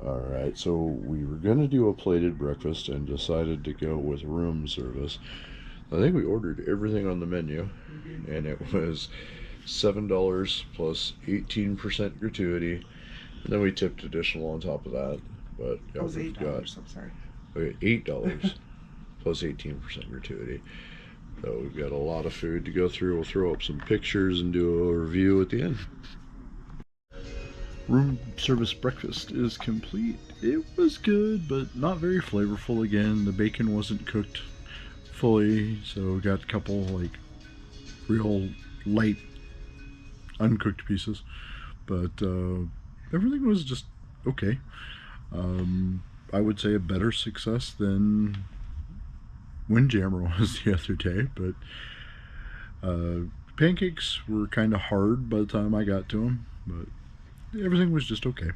Alright, so we were going to do a plated breakfast and decided to go with room service. I think we ordered everything on the menu, and it was $7 plus 18% gratuity, and then we tipped additional on top of that. But yeah, it was $8, I'm sorry. Okay, $8 plus 18% gratuity. So we've got a lot of food to go through. We'll throw up some pictures and do a review at the end. Room service breakfast is complete. It was good, but not very flavorful again. The bacon wasn't cooked fully, so we got a couple like real light uncooked pieces, but everything was just okay. I would say a better success than Windjammer was the other day, but pancakes were kind of hard by the time I got to them, but everything was just okay.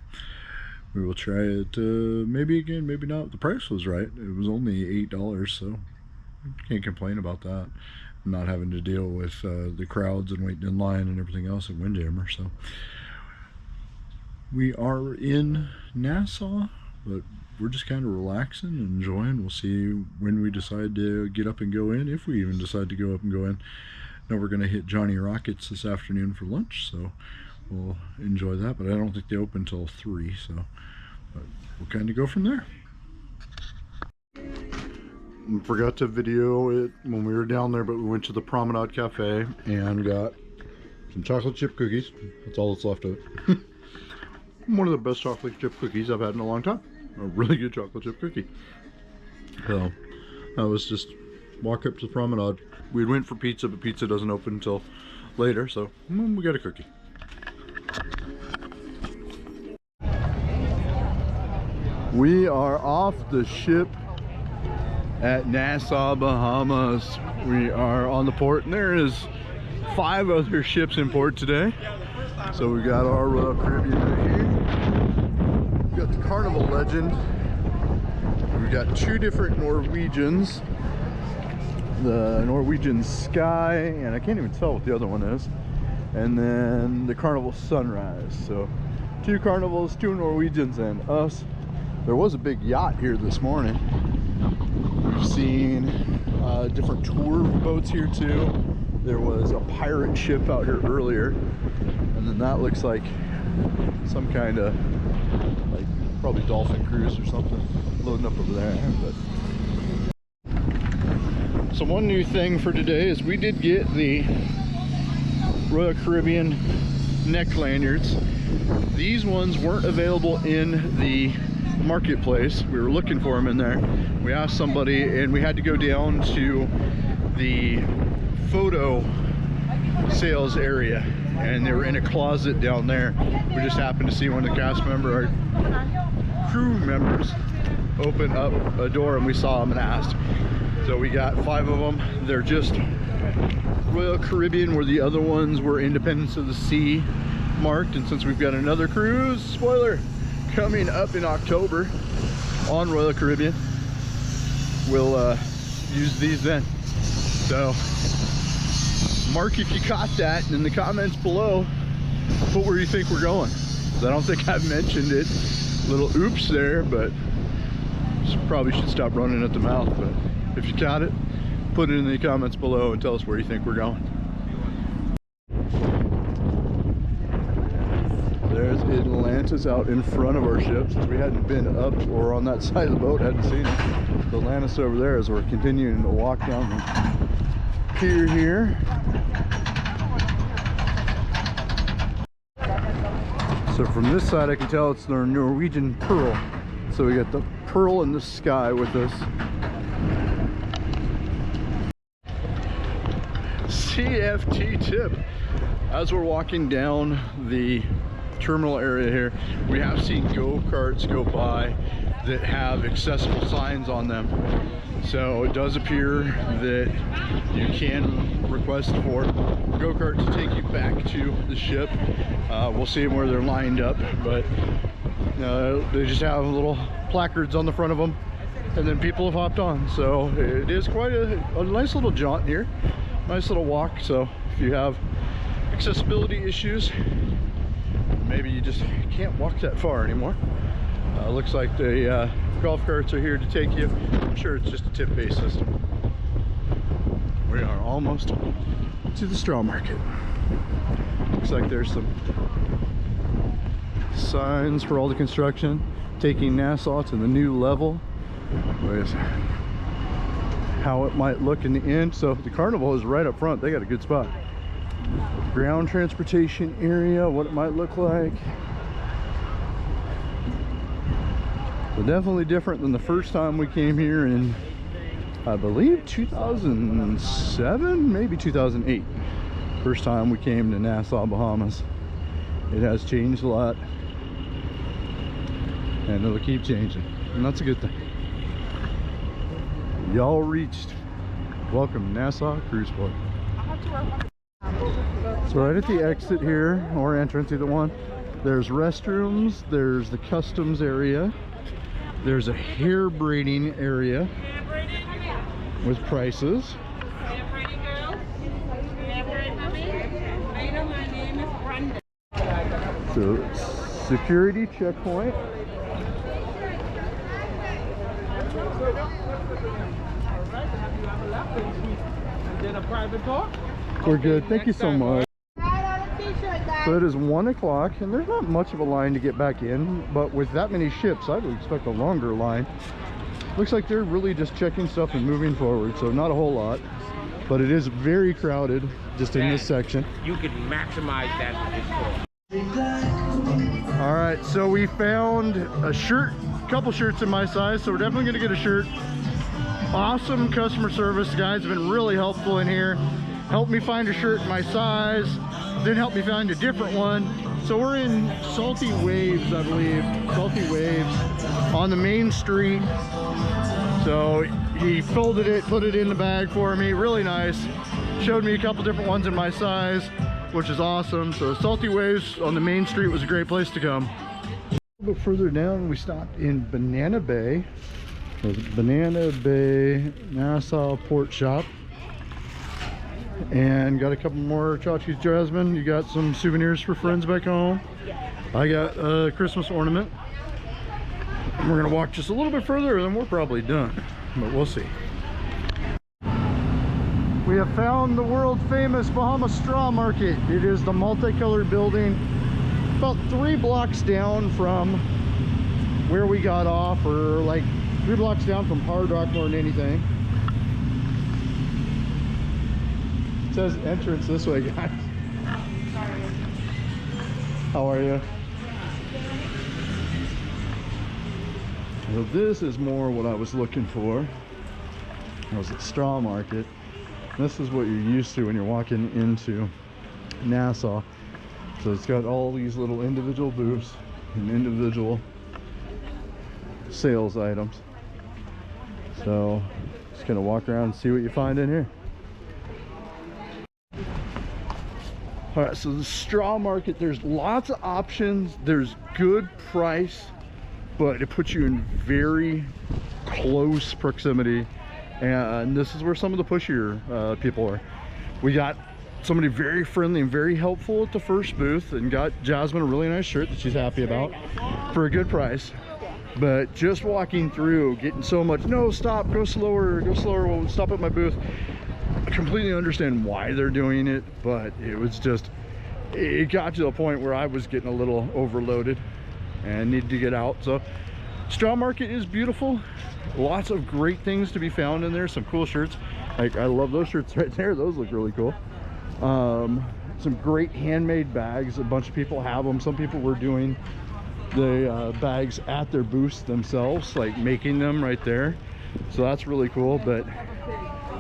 We will try it maybe again, maybe not. The price was right. It was only $8, so can't complain about that. Not having to deal with the crowds and waiting in line and everything else at Windjammer. So we are in Nassau, but we're just kind of relaxing and enjoying. We'll see when we decide to get up and go in, if we even decide to go up and go in. Now we're going to hit Johnny Rockets this afternoon for lunch, so we'll enjoy that, but I don't think they open till 3, so we'll kind of go from there. Forgot to video it when we were down there, but we went to the Promenade Cafe and got some chocolate chip cookies. That's all that's left of it. One of the best chocolate chip cookies I've had in a long time. A really good chocolate chip cookie. So I was just walk up to the Promenade. We went for pizza, but pizza doesn't open until later, so we got a cookie. We are off the ship at Nassau, Bahamas. We are on the port, and there is 5 other ships in port today. So we got our Royal Caribbean right here. We got the Carnival Legend. We got 2 different Norwegians. The Norwegian Sky, and I can't even tell what the other one is. And then the Carnival Sunrise. So 2 Carnivals, 2 Norwegians, and us. There was a big yacht here this morning. We've seen different tour boats here too. There was a pirate ship out here earlier, and then that looks like some kind of like probably dolphin cruise or something loading up over there. But so one new thing for today is we did get the Royal Caribbean neck lanyards. These ones weren't available in the marketplace. We were looking for them in there. We asked somebody, and we had to go down to the photo sales area, and they were in a closet down there. We just happened to see one of the cast member, our crew members, open up a door, and we saw them and asked. So we got 5 of them. They're just Royal Caribbean, where the other ones were Independence of the Sea marked. And since we've got another cruise, spoiler, coming up in October on Royal Caribbean, we'll use these then. So mark if you caught that in the comments below. Put where you think we're going. I don't think I've mentioned it. Little oops there, but probably should stop running at the mouth. But if you caught it, put it in the comments below and tell us where you think we're going. There's Atlantis out in front of our ship. Since we hadn't been up or on that side of the boat, hadn't seen it. The Atlantis over there as we're continuing to walk down the pier here. So from this side I can tell it's the Norwegian Pearl. So we got the Pearl in the sky with us. CFT tip. As we're walking down the terminal area here, we have seen go-karts go by that have accessible signs on them. So it does appear that you can request for go-kart to take you back to the ship. We'll see where they're lined up, but they just have little placards on the front of them, and then people have hopped on. So it is quite a nice little jaunt here, nice little walk. So if you have accessibility issues, maybe you just can't walk that far anymore, Looks like the golf carts are here to take you. I'm sure it's just a tip-based system. We are almost to the straw market. Looks like there's some signs for all the construction, taking Nassau to the new level with how it might look in the end. So the carnival is right up front. They got a good spot. Ground transportation area, what it might look like. So definitely different than the first time we came here in, I believe, 2007, maybe 2008. First time we came to Nassau, Bahamas. It has changed a lot, and it'll keep changing, and that's a good thing. Y'all reached. Welcome to Nassau Cruise Port. So right at the exit here, or entrance, either one, there's restrooms, there's the customs area, there's a hair braiding area with prices. So security checkpoint. We're good, thank you so much. So it is 1 o'clock and there's not much of a line to get back in, but with that many ships I would expect a longer line. Looks like they're really just checking stuff and moving forward, so not a whole lot, but it is very crowded just in this section. You can maximize that. All right, so we found a shirt, a couple shirts in my size, so we're definitely gonna get a shirt. Awesome customer service, guys have been really helpful in here. Helped me find a shirt in my size, then helped me find a different one. So we're in Salty Waves, I believe, Salty Waves on the main street. So he folded it, put it in the bag for me, really nice. Showed me a couple different ones in my size, which is awesome. So Salty Waves on the main street was a great place to come. A little bit further down, we stopped in Banana Bay. Banana Bay Nassau Port Shop, and got a couple more tchotchkes. Jasmine, you got some souvenirs for friends back home. I got a Christmas ornament. And we're gonna walk just a little bit further and then we're probably done, but we'll see. We have found the world famous Bahamas Straw Market. It is the multicolored building about 3 blocks down from where we got off, or like 3 blocks down from Hard Rock more than anything. It says entrance this way, guys. How are you? Well, this is more what I was looking for. It was a straw market. This is what you're used to when you're walking into Nassau. So it's got all these little individual booths and individual sales items. So just gonna walk around and see what you find in here. All right, so the straw market, there's lots of options, there's good price, but it puts you in very close proximity, and this is where some of the pushier people are. We got somebody very friendly and very helpful at the first booth, and got Jasmine a really nice shirt that she's happy about for a good price. But just walking through, getting so much, no, stop, go slower, we'll stop at my booth. I completely understand why they're doing it, but it was just, it got to the point where I was getting a little overloaded and needed to get out. So straw market is beautiful, lots of great things to be found in there, some cool shirts. Like, I love those shirts right there, those look really cool. Some great handmade bags, a bunch of people have them. Some people were doing the bags at their booths themselves, like making them right there, so that's really cool, but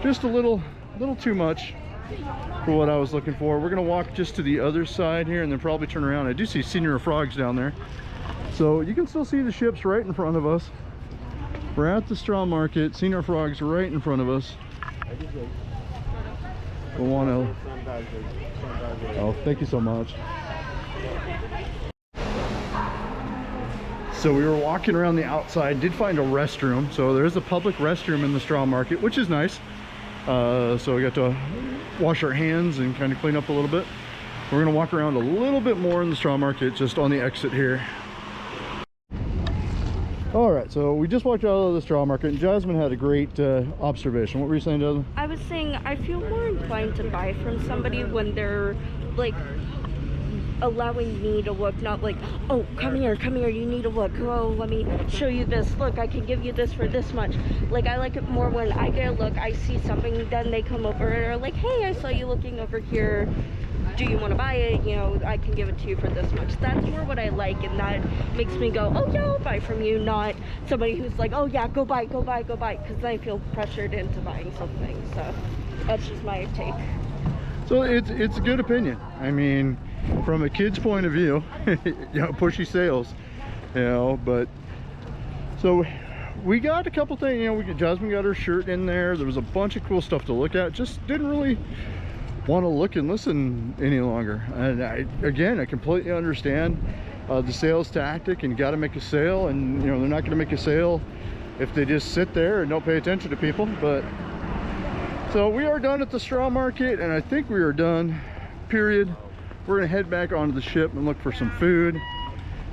just a little too much for what I was looking for. We're gonna walk just to the other side here and then probably turn around. I do see Senior Frogs down there, so you can still see the ships right in front of us. We're at the straw market, Senior Frogs right in front of us. We'll want to, oh, thank you so much. So we were walking around the outside, did find a restroom. So there is a public restroom in the straw market, which is nice. So we got to wash our hands and kind of clean up a little bit. We're gonna walk around a little bit more in the straw market, just on the exit here. All right, so we just walked out of the straw market, and Jasmine had a great observation. What were you saying, Jasmine? I was saying I feel more inclined to buy from somebody when they're like allowing me to look, not like, oh, come here, you need to look, oh, let me show you this, look, I can give you this for this much. Like, I like it more when I get a look, I see something, then they come over and are like, hey, I saw you looking over here, do you want to buy it? You know, I can give it to you for this much. That's more what I like, and that makes me go, oh yeah, I'll buy from you, not somebody who's like, oh yeah, go buy, because I feel pressured into buying something. So that's just my take. So it's a good opinion. I mean, from a kid's point of view, you know, pushy sales, you know, but so we got a couple things, you know, Jasmine got her shirt in there. There was a bunch of cool stuff to look at. Just didn't really want to look and listen any longer. And I completely understand the sales tactic, and got to make a sale, and you know, they're not going to make a sale if they just sit there and don't pay attention to people. But so we are done at the straw market, and I think we are done, period. We're gonna head back onto the ship and look for some food.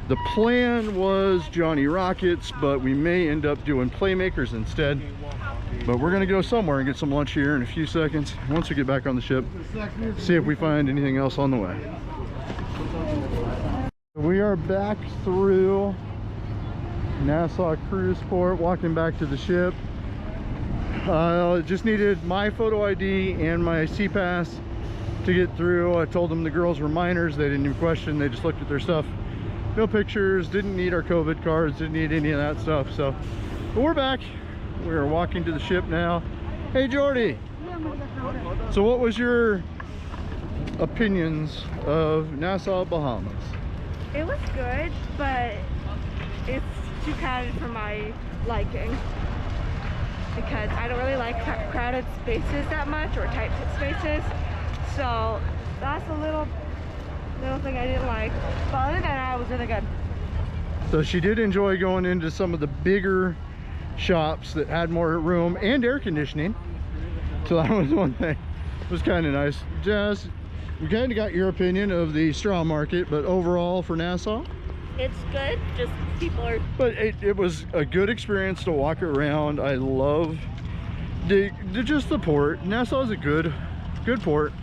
The plan was Johnny Rockets, but we may end up doing Playmakers instead. But we're gonna go somewhere and get some lunch here in a few seconds. Once we get back on the ship, see if we find anything else on the way. We are back through Nassau Cruise Port, walking back to the ship. Just needed my photo ID and my sea pass to get through. I told them the girls were minors. They didn't even question. They just looked at their stuff. No pictures, didn't need our COVID cards, didn't need any of that stuff. So, but we're back. We are walking to the ship now. Hey Jordy. So what was your opinions of Nassau Bahamas? It was good, but it's too crowded for my liking, because I don't really like crowded spaces that much, or tight spaces. So that's a little thing I didn't like. But other than that, it was really good. So she did enjoy going into some of the bigger shops that had more room and air conditioning. So that was one thing. It was kind of nice. Jazz, we kind of got your opinion of the straw market, but overall for Nassau? It's good, just people are... But it was a good experience to walk around. I love just the port. Nassau is a good port.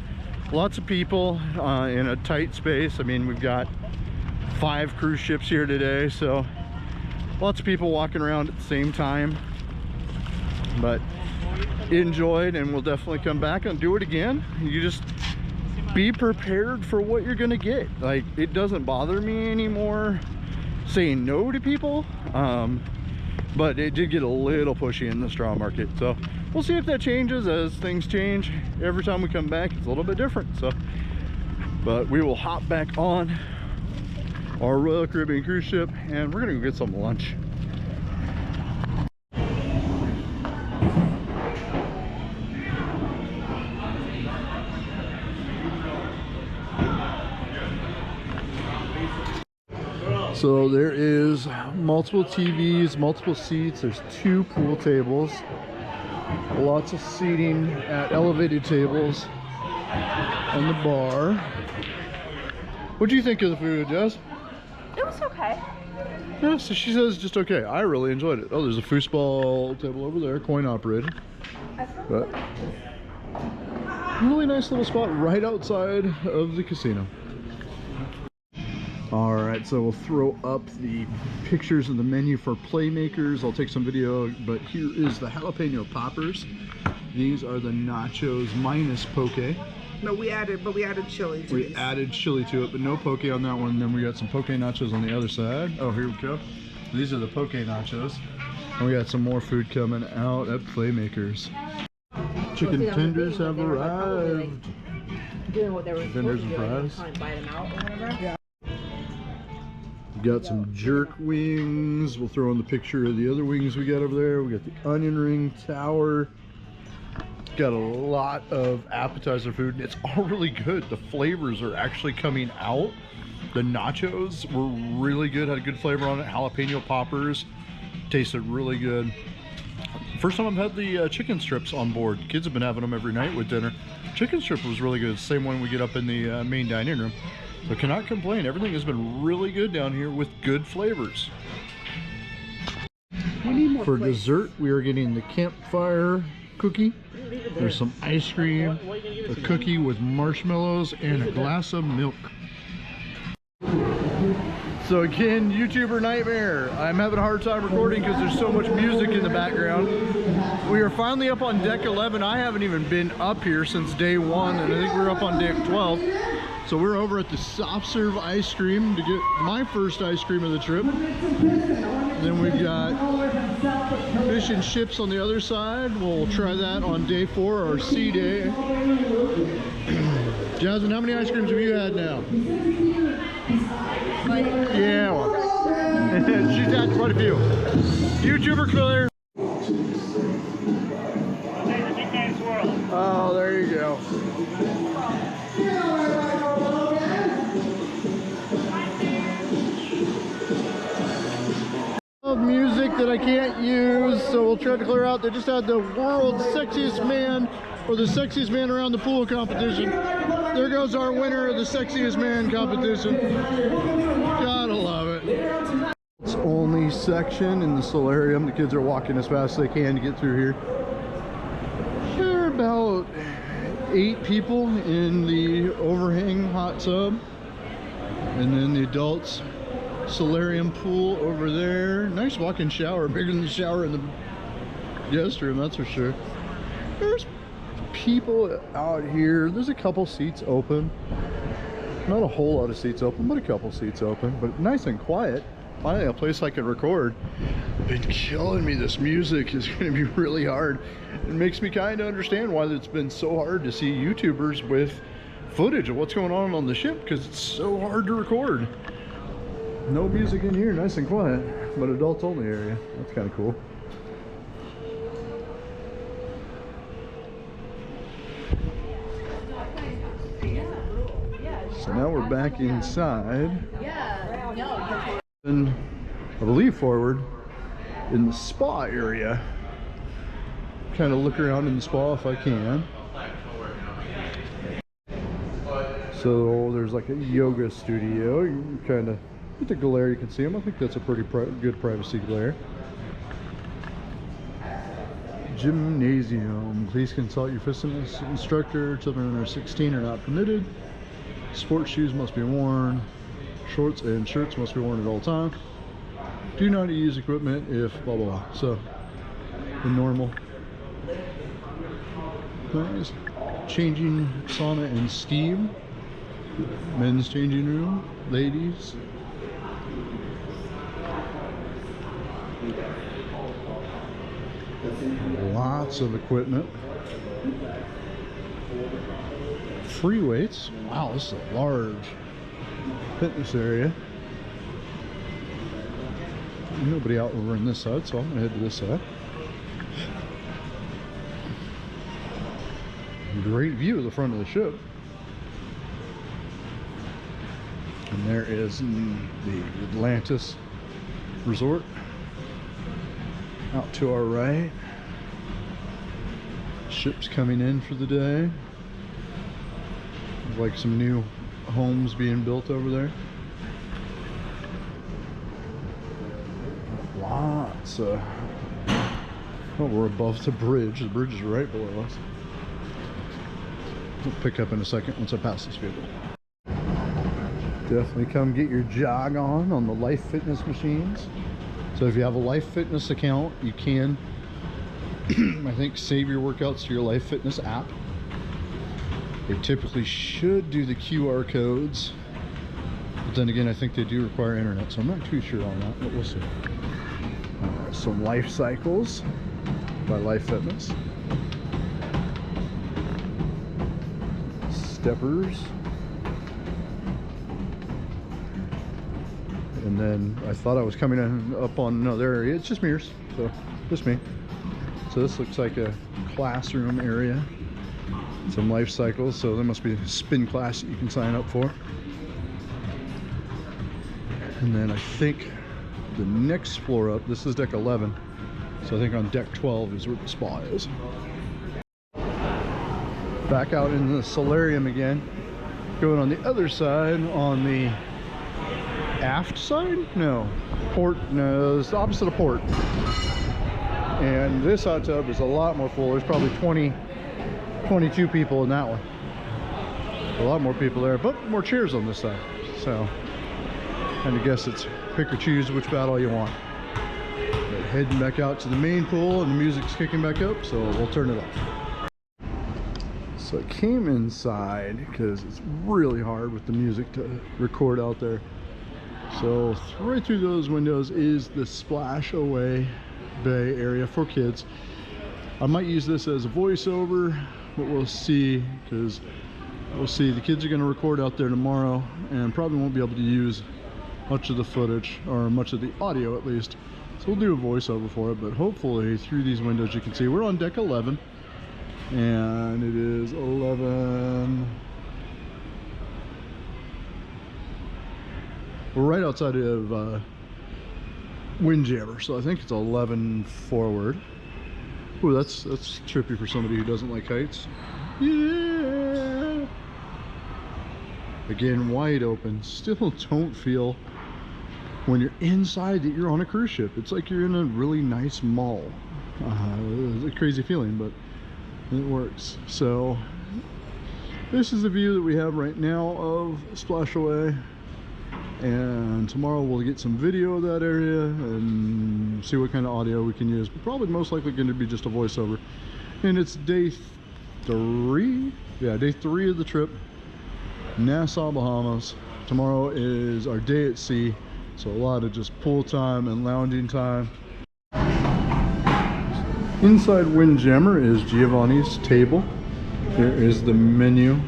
Lots of people in a tight space. I mean, we've got 5 cruise ships here today, so lots of people walking around at the same time. But enjoyed, and we'll definitely come back and do it again. You just be prepared for what you're gonna get. Like, it doesn't bother me anymore saying no to people, but it did get a little pushy in the straw market. So we'll see if that changes as things change. Every time we come back, it's a little bit different. So, but we will hop back on our Royal Caribbean cruise ship, and we're gonna go get some lunch. So there is multiple TVs, multiple seats. There's 2 pool tables, lots of seating at elevated tables on the bar. What do you think of the food, Jess? It was okay. Yeah, so she says just okay. I really enjoyed it. Oh, there's a foosball table over there, coin operated. But really nice little spot right outside of the casino. All right, so we'll throw up the pictures of the menu for Playmakers. I'll take some video, but here is the jalapeno poppers. These are the nachos minus poke. No, we added chili to We added chili to it, but no poke on that one. Then we got some poke nachos on the other side. Oh, here we go. These are the poke nachos. And we got some more food coming out at Playmakers. Chicken tenders have arrived. Tenders and fries. Yeah. Got some jerk wings. We'll throw in the picture of the other wings we got over there. We got the onion ring tower. Got a lot of appetizer food, and it's all really good. The flavors are actually coming out. The nachos were really good, had a good flavor on it. Jalapeno poppers tasted really good. First time I've had the chicken strips on board. Kids have been having them every night with dinner. Chicken strip was really good. Same one we get up in the main dining room. So cannot complain. Everything has been really good down here with good flavors. For dessert, we are getting the campfire cookie. There's some ice cream, a cookie with marshmallows, and a glass of milk. So again, YouTuber nightmare. I'm having a hard time recording because there's so much music in the background. We are finally up on deck 11. I haven't even been up here since day 1, and I think we're up on deck 12. So we're over at the soft serve ice cream to get my first ice cream of the trip. And then we've got fish and chips on the other side. We'll try that on day 4, our sea day. Jasmine, how many ice creams have you had now? Yeah, well, she's had quite a few. YouTuber Claire. Oh, there you go. Music that I can't use, so we'll try to clear out. They just had the world's sexiest man, or the sexiest man around the pool competition. There goes our winner of the sexiest man competition. Gotta love it. It's only section in the solarium. The kids are walking as fast as they can to get through here. There are about 8 people in the overhang hot tub, and then the adults solarium pool over there. Nice walk-in shower, bigger than the shower in the guest room, that's for sure. There's people out here. There's a couple seats open. Not a whole lot of seats open, but a couple seats open. But nice and quiet. Finally, a place I can record. Been killing me. This music is going to be really hard. It makes me kind of understand why it's been so hard to see YouTubers with footage of what's going on the ship, because it's so hard to record. No music in here, nice and quiet, but adults only area. That's kind of cool. So now we're back inside. And I believe forward in the spa area. Kind of look around in the spa if I can. So there's like a yoga studio. You can kind of with the glare, you can see them. I think that's a pretty good privacy glare. Gymnasium. Please consult your fitness instructor. Children under 16 are not permitted. Sports shoes must be worn. Shorts and shirts must be worn at all times. Do not use equipment if blah blah blah. So the normal. Nice. Changing sauna and steam. Men's changing room. Ladies. Lots of equipment. Free weights. Wow, this is a large fitness area. Nobody out over on this side, so I'm gonna head to this side. Great view of the front of the ship. And there is the Atlantis Resort. Out to our right. Ships coming in for the day. Like some new homes being built over there. Lots of... Oh, we're above the bridge. The bridge is right below us. We'll pick up in a second once I pass this vehicle. Definitely come get your jog on the Life Fitness machines. So if you have a Life Fitness account, you can, I think, save your workouts to your Life Fitness app. They typically should do the QR codes, but then again, I think they do require internet, so I'm not too sure on that, but we'll see. Some Life Cycles by Life Fitness. Steppers. And then I thought I was coming up on another area. It's just mirrors, so just me. So this looks like a classroom area. Some Life Cycles, so there must be a spin class that you can sign up for. And then I think the next floor up, this is deck 11, so I think on deck 12 is where the spa is. Back out in the solarium again. Going on the other side, on the aft side? No. Port, no, it's the opposite of port. And this hot tub is a lot more full. There's probably 22 people in that one. A lot more people there, but more chairs on this side. So, and I guess it's pick or choose which battle you want. But heading back out to the main pool, and the music's kicking back up, so we'll turn it off. So I came inside because it's really hard with the music to record out there. So right through those windows is the splash away bay area for kids. I might use this as a voiceover, but we'll see, because we'll see. The kids are going to record out there tomorrow and probably won't be able to use much of the footage, or much of the audio at least. So we'll do a voiceover for it, but hopefully through these windows you can see. We're on deck 11 and it is 11. We're right outside of Windjammer, so I think it's 11 forward. Ooh, that's trippy for somebody who doesn't like heights. Yeah. Again, wide open. Still don't feel, when you're inside, that you're on a cruise ship. It's like you're in a really nice mall. It's a crazy feeling, but it works. So this is the view that we have right now of Splash Away. And tomorrow we'll get some video of that area and see what kind of audio we can use. But probably most likely going to be just a voiceover. And it's day 3. Yeah, day 3 of the trip. Nassau Bahamas. Tomorrow is our day at sea. So a lot of just pool time and lounging time. Inside Windjammer is Giovanni's table. Here is the menu.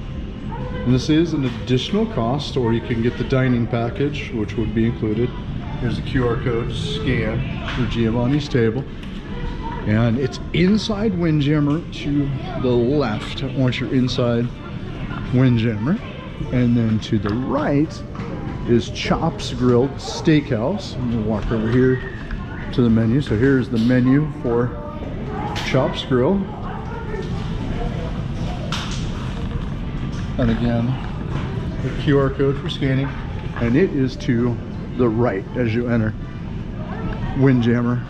And this is an additional cost, or you can get the dining package, which would be included. Here's the QR code scan for Giovanni's table. And it's inside Windjammer to the left once you're inside Windjammer. And then to the right is Chops Grilled Steakhouse. I'm gonna walk over here to the menu. So here's the menu for Chops Grill. And again, the QR code for scanning, and it is to the right as you enter Windjammer,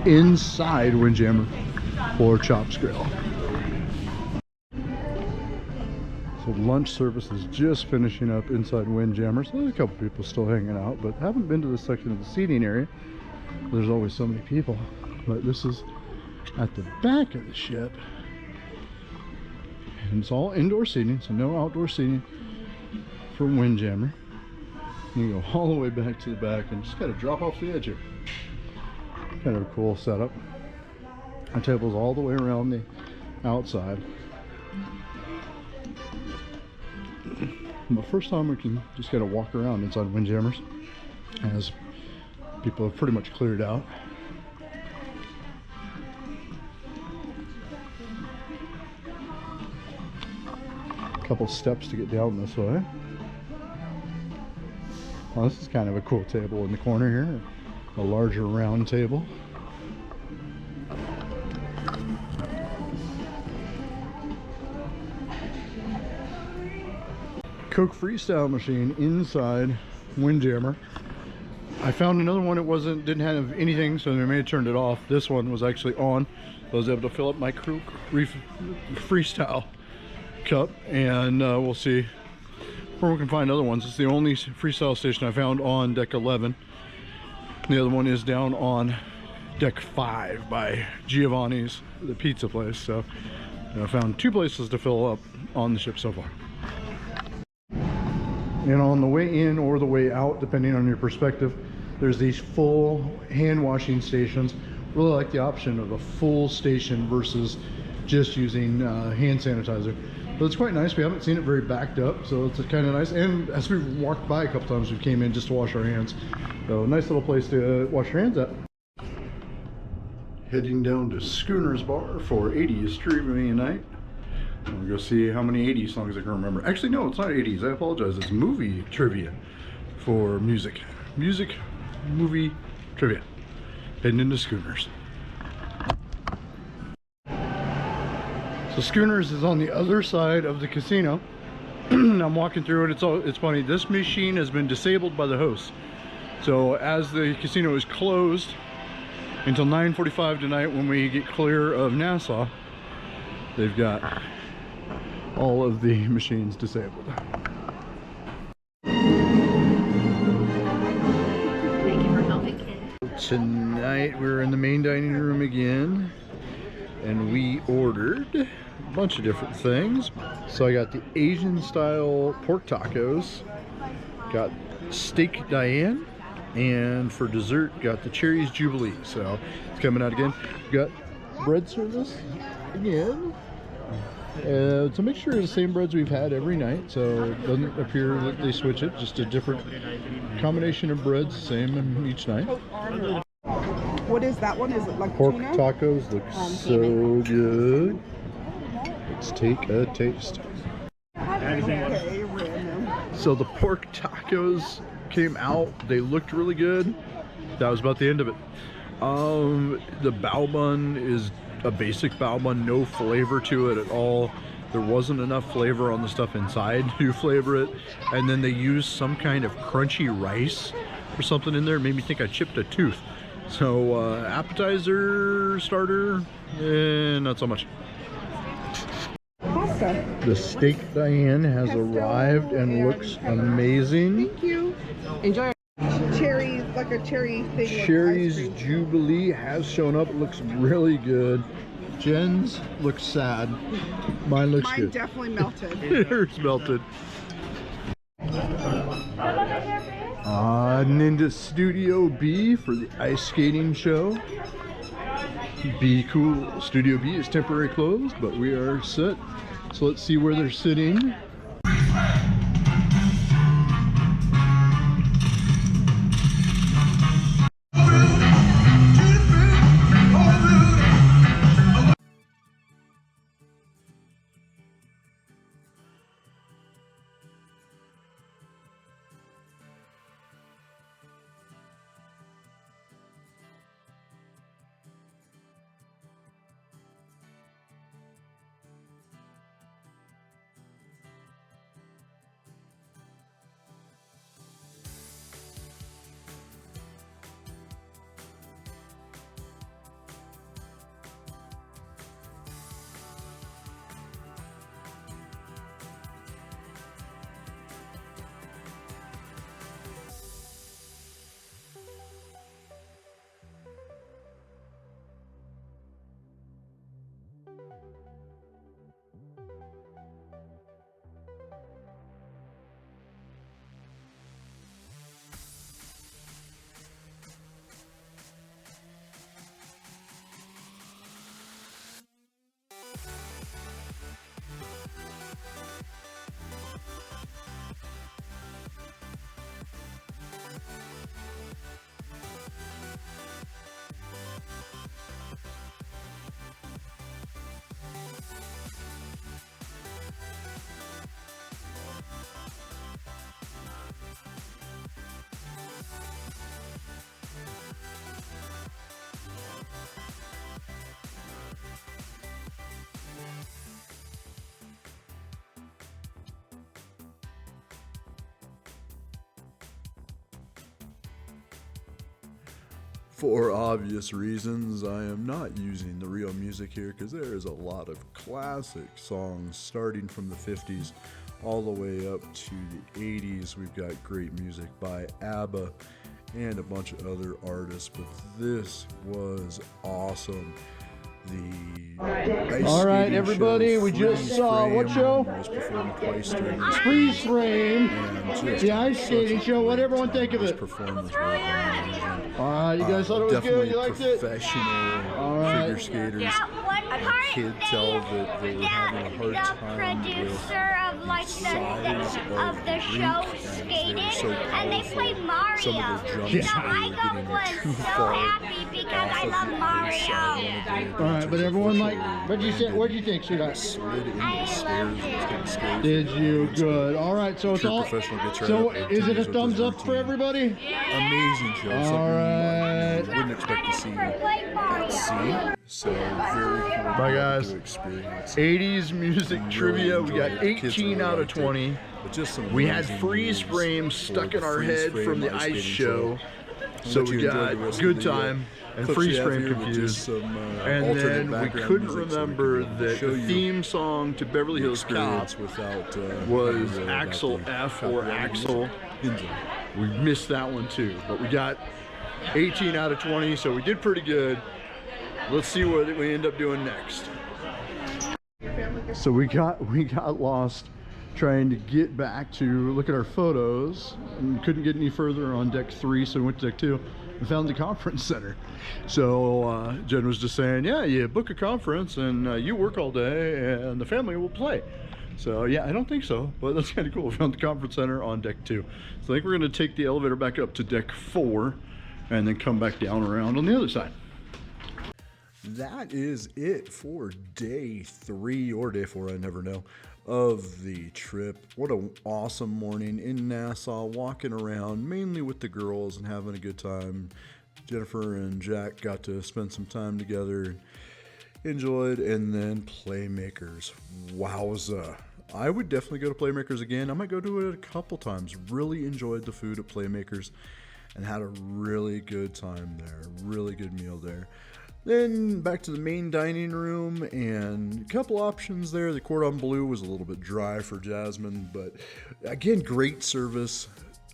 inside Windjammer for Chops Grill. So lunch service is just finishing up inside Windjammer. So there's a couple people still hanging out, but haven't been to this section of the seating area. There's always so many people, but this is at the back of the ship. And it's all indoor seating, so no outdoor seating for Windjammer. You go all the way back to the back and just kind of drop off the edge here. Kind of a cool setup. Our table's all the way around the outside. But first time we can just kind of walk around inside Windjammers, as people have pretty much cleared out. Couple steps to get down this way. Well, this is kind of a cool table in the corner here, a larger round table. Coke Freestyle machine inside Windjammer. I found another one. It didn't have anything, so they may have turned it off. This one was actually on. I was able to fill up my Coke Freestyle cup, and we'll see where we can find other ones. It's the only freestyle station I found on deck 11. The other one is down on deck 5 by Giovanni's, the pizza place. So I found 2 places to fill up on the ship so far. And on the way in or the way out, depending on your perspective, there's these full hand washing stations. Really like the option of a full station versus just using hand sanitizer. But it's quite nice. We haven't seen it very backed up, so it's kind of nice. And as we've walked by a couple times, we came in just to wash our hands. So nice little place to wash your hands at. Heading down to Schooner's Bar for 80s trivia night. I'm gonna go see how many 80s songs I can remember. Actually, no, it's not 80s. I apologize. It's movie trivia for music. Movie trivia. Heading into Schooners. So Schooners is on the other side of the casino. I'm walking through it. It's funny. This machine has been disabled by the host. So as the casino is closed, until 9:45 tonight when we get clear of Nassau. They've got all of the machines disabled. Thank you for helping, kid. Tonight we're in the main dining room again, and we ordered a bunch of different things. So I got the Asian style pork tacos, got steak Diane, and for dessert got the cherries Jubilee. So it's coming out again. Got bread service again. It's a mixture of the same breads we've had every night, so it doesn't appear that they switch it, just a different combination of breads, same each night. What is that one? Is it like Pork tuna? tacos look so good. Let's take a taste. Okay, random. So the pork tacos came out, they looked really good. That was about the end of it. The bao bun is a basic bao bun, no flavor to it at all. There wasn't enough flavor on the stuff inside to flavor it. And then they used some kind of crunchy rice or something in there. It made me think I chipped a tooth. So appetizer, starter, not so much. Pasta. The steak Diane has arrived and looks amazing. Thank you. Enjoy. Cherries, like a cherry thing. with Cherries ice cream. Jubilee has shown up. It looks really good. Jen's looks sad. Mine looks Mine good. definitely melted. Yours melted. Ninja Studio B for the ice skating show. Be cool. Studio B is temporarily closed, but we are set. So let's see where they're sitting. For obvious reasons, I am not using the real music here because there is a lot of classic songs starting from the 50s all the way up to the 80s. We've got great music by ABBA and a bunch of other artists, but this was awesome. All right, everybody, we just saw what show? Was performed twice during this Freeze Frame, and the ice skating show. What everyone think of it? Performance was amazing. You guys thought it was Definitely good? You liked it? Professional figure skaters. I could tell that they were having a hard time with producer of like the show skated, and they played Mario. Some of the jumps So they I were getting was too so far happy because I love Mario. All right, but everyone like. What'd you say? What'd you think, sweetheart? slid into the stairs. It was kind of scary. Did you? Good. All right, so it's True all. professional gets right So up there, is it a continues with thumbs his up for routine. everybody? Amazing show. All Something right. you wouldn't expect to see at sea. So very cool. Bye, guys. To experience. 80s music Really trivia. We got enjoyed it. Kids 18 really out of liked it. 20. But just some We had amazing freeze moves frame for stuck the in our freeze head frame from the ice ice skating show. So let we you enjoy got the rest Good of the, Time and clips Freeze we have Frame here with Confused. just some, And alternate then we background couldn't music so we remember can that show the you theme song to Beverly Hills Cop experience without was having to worry about Axel the F or copyright Axel. music. Enjoy. We missed that one too, but we got 18 out of 20, so we did pretty good. Let's see what we end up doing next. So we got lost trying to get back to look at our photos and couldn't get any further on deck 3, so we went to deck 2 and found the conference center. So Jen was just saying, yeah, you book a conference and you work all day and the family will play. So yeah, I don't think so, but that's kind of cool. We found the conference center on deck 2. So I think we're going to take the elevator back up to deck 4 and then come back down around on the other side. That is it for day 3 or day 4, I never know, of the trip. What an awesome morning in Nassau, walking around mainly with the girls and having a good time. Jennifer and Jack got to spend some time together, enjoyed, and then Playmakers. Wowza. I would definitely go to Playmakers again. I might go to it a couple times. Really enjoyed the food at Playmakers and had a really good time there. Really good meal there. Then back to the main dining room and a couple options there. The cordon bleu was a little bit dry for Jasmine, but again, great service.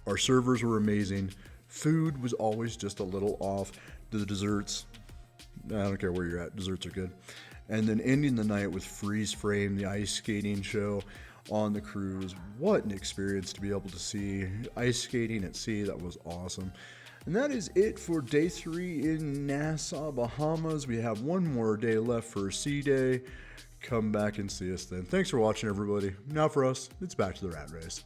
Our servers were amazing. Food was always just a little off. The desserts, I don't care where you're at, desserts are good. And then ending the night with Freeze Frame, the ice skating show on the cruise. What an experience to be able to see ice skating at sea. That was awesome. And that is it for day 3 in Nassau, Bahamas. We have one more day left for Sea Day. Come back and see us then. Thanks for watching, everybody. Now for us, it's back to the rat race.